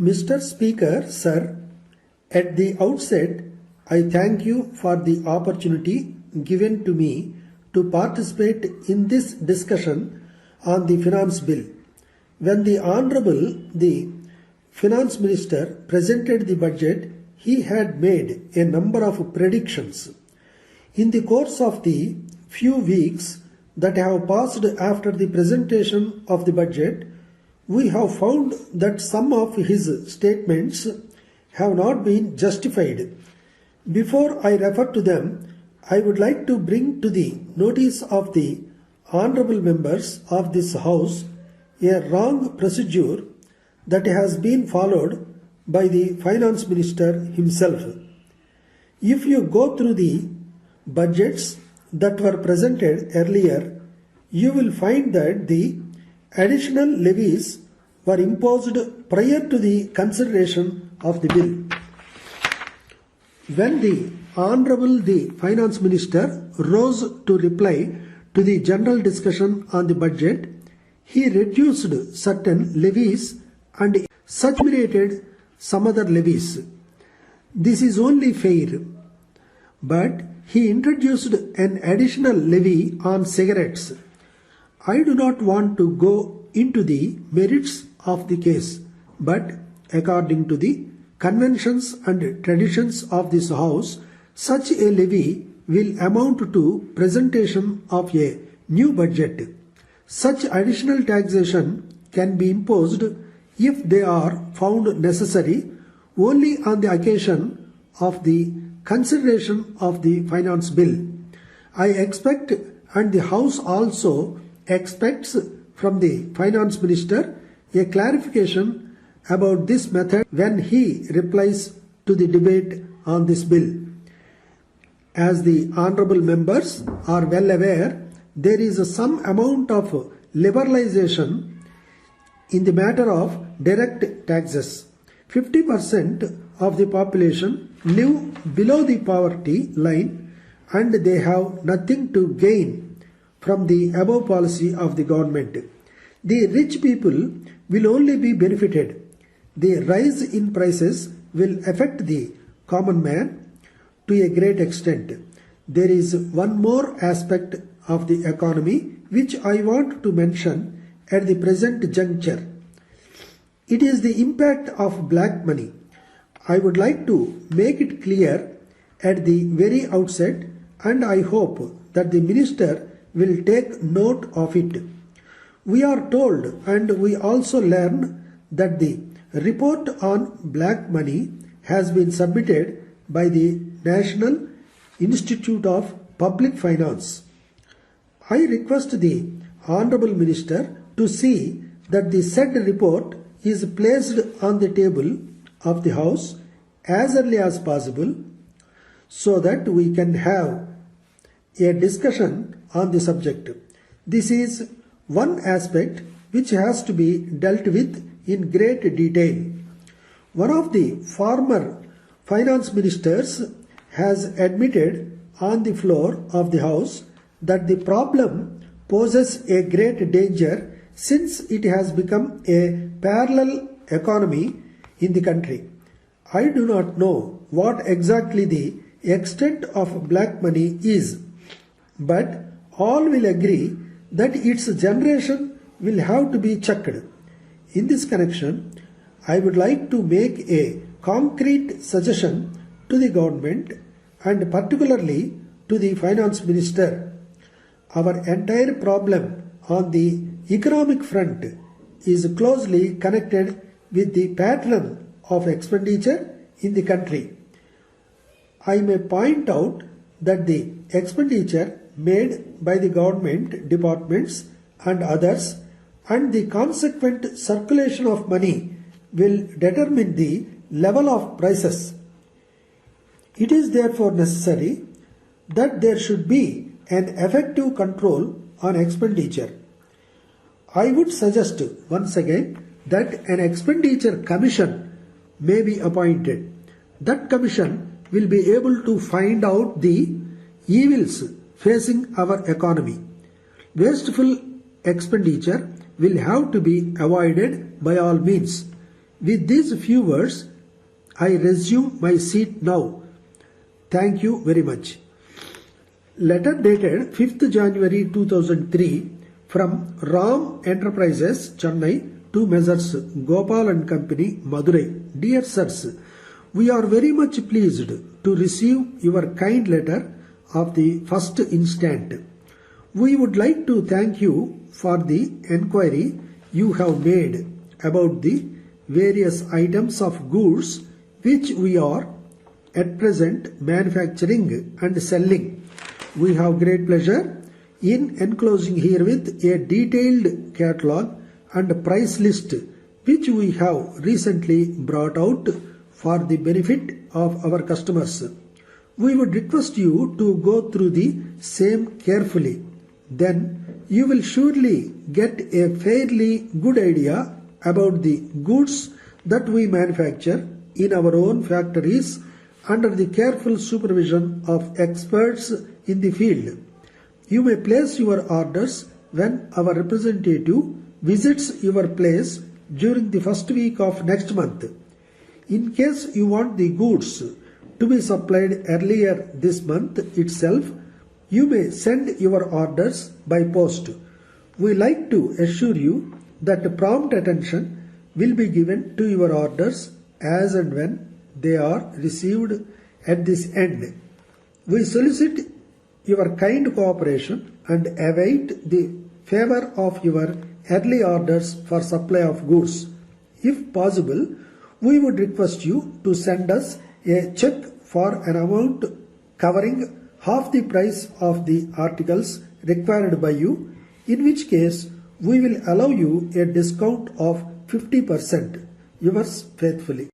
Mr. Speaker, sir, at the outset, I thank you for the opportunity given to me to participate in this discussion on the Finance Bill. When the the Finance Minister presented the budget, he had made a number of predictions. In the course of the few weeks that have passed after the presentation of the budget, we have found that some of his statements have not been justified. Before I refer to them, I would like to bring to the notice of the honourable members of this House a wrong procedure that has been followed by the Finance Minister himself. If you go through the budgets that were presented earlier, you will find that the additional levies were imposed prior to the consideration of the bill. When the Honourable the Finance Minister rose to reply to the general discussion on the budget, he reduced certain levies and eliminated some other levies. This is only fair, but he introduced an additional levy on cigarettes. I do not want to go into the merits of the case, but according to the conventions and traditions of this House, such a levy will amount to presentation of a new budget. Such additional taxation can be imposed if they are found necessary only on the occasion of the consideration of the finance bill. I expect, and the House also expects from the Finance Minister, a clarification about this method when he replies to the debate on this bill. As the honourable members are well aware, there is some amount of liberalization in the matter of direct taxes. 50% of the population live below the poverty line and they have nothing to gain from the above policy of the government. The rich people will only be benefited. The rise in prices will affect the common man to a great extent. There is one more aspect of the economy which I want to mention at the present juncture. It is the impact of black money. I would like to make it clear at the very outset, and I hope that the Minister will take note of it. We are told, and we also learn, that the report on black money has been submitted by the National Institute of Public Finance. I request the Honourable Minister to see that the said report is placed on the table of the House as early as possible so that we can have a discussion on the subject. This is one aspect which has to be dealt with in great detail. One of the former finance ministers has admitted on the floor of the House that the problem poses a great danger since it has become a parallel economy in the country. I do not know what exactly the extent of black money is, but all will agree that its generation will have to be checked. In this connection, I would like to make a concrete suggestion to the government and particularly to the finance minister. Our entire problem on the economic front is closely connected with the pattern of expenditure in the country. I may point out that the expenditure made by the government departments and others and the consequent circulation of money will determine the level of prices. It is therefore necessary that there should be an effective control on expenditure. I would suggest once again that an expenditure commission may be appointed. That commission will be able to find out the evils facing our economy. Wasteful expenditure will have to be avoided by all means. With these few words, I resume my seat now. Thank you very much. Letter dated 5th January 2003 from Ram Enterprises, Chennai, to Messrs. Gopal and Company, Madurai. Dear sirs, we are very much pleased to receive your kind letter of the first instant. We would like to thank you for the enquiry you have made about the various items of goods which we are at present manufacturing and selling. We have great pleasure in enclosing herewith a detailed catalogue and price list which we have recently brought out for the benefit of our customers. We would request you to go through the same carefully. Then you will surely get a fairly good idea about the goods that we manufacture in our own factories under the careful supervision of experts in the field. You may place your orders when our representative visits your place during the first week of next month. In case you want the goods to be supplied earlier this month itself, you may send your orders by post. We like to assure you that prompt attention will be given to your orders as and when they are received at this end. We solicit your kind cooperation and await the favor of your early orders for supply of goods. If possible, we would request you to send us a check for an amount covering half the price of the articles required by you, in which case we will allow you a discount of 50%. Yours faithfully.